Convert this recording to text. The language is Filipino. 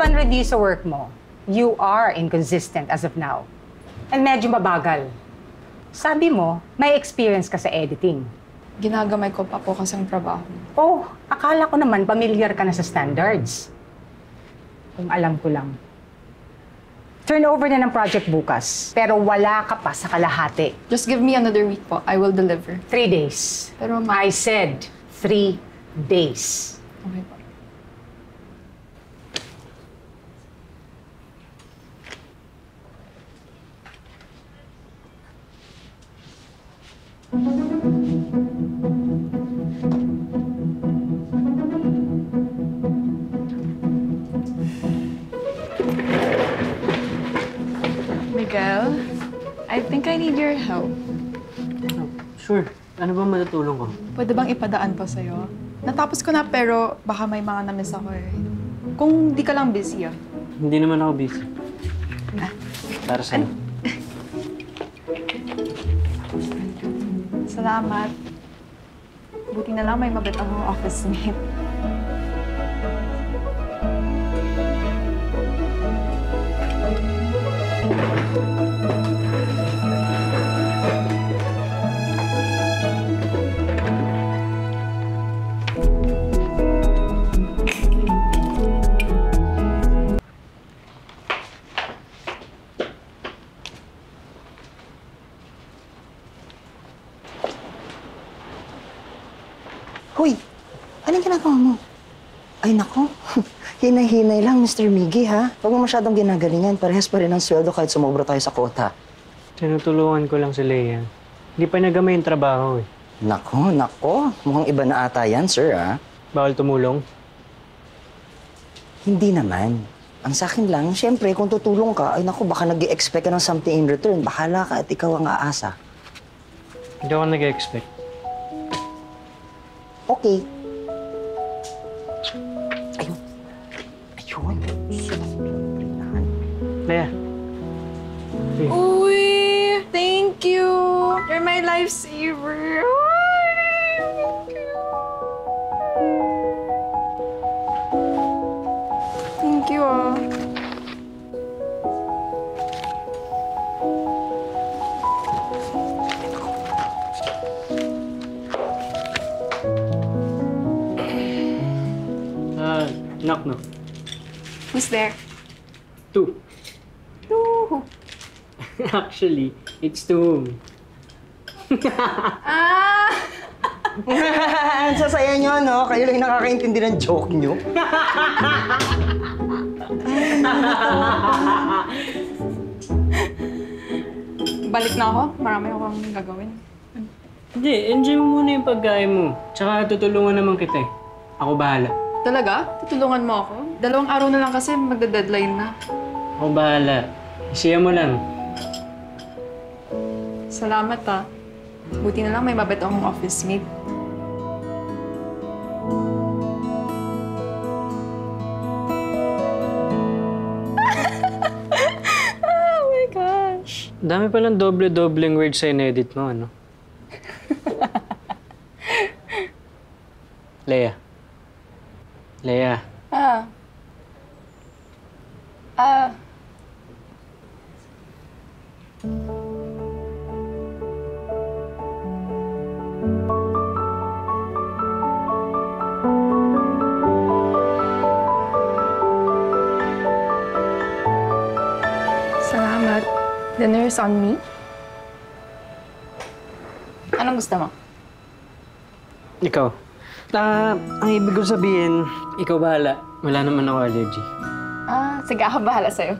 pan-review sa work mo, you are inconsistent as of now. And medyo mabagal. Sabi mo, may experience ka sa editing. Ginagamay ko pa po kasing trabaho. Oh, akala ko naman pamilyar ka na sa standards. Kung alam ko lang. Turnover na ng project bukas, pero wala ka pa sa kalahati. Just give me another week po. I will deliver. 3 days. Pero I said 3 days. Okay po. Miguel, I think I need your help. Oh, sure. Ano ba matutulong ko? Pwede bang ipadaan pa sa'yo? Natapos ko na pero baka may mga na-miss ako eh. Kung di ka lang busy ah. Hindi naman ako busy. Para sa'yo. Salamat. Buti na lang may mabait akong office mate. Hoy! Anong ginagawa mo? Ay, nako. Hinay-hinay lang, Mr. Miggy, ha? Huwag mo masyadong ginagalingan. Parehas pa rin ang sweldo kahit sumobra tayo sa kota. Tinutulungan ko lang si Leia. Hindi pa nagamay yung trabaho eh. Nako. Mukhang iba na ata yan, sir, ha? Bawal tumulong? Hindi naman. Ang sa akin lang, syempre, kung tutulong ka, ay nako, baka nag-i-expect ka ng something in return. Bahala ka at ikaw ang aasa. Hindi ako nag-expect. Okay. Ayun. Leia. Hey. Uy! Thank you! You're my lifesaver! Thank you, ah. Knock. Who's there? 2. Who? Actually, it's 2. Ah! Ang sasaya nyo, no? Kayo lang nakakaintindi ng joke nyo. Balik na ako. Marami akong gagawin. Hindi, enjoy mo muna yung pagkain mo. Tsaka tutulungan naman kita eh. Ako bahala. Talaga? Tutulungan mo ako? 2 araw na lang kasi magda-deadline na. Ako bahala. Isiya mo lang. Salamat ah. Buti na lang may mabait akong office mate. Oh my gosh! Dami palang doble-dobleng words sa in-edit mo, ano? Leia. Salamat. Dinner's on me. Anong gusto mo? Ikaw. Ang ibig ko sabihin, ikaw bahala. Wala naman ako allergy. Sige, ako bahala sa'yo.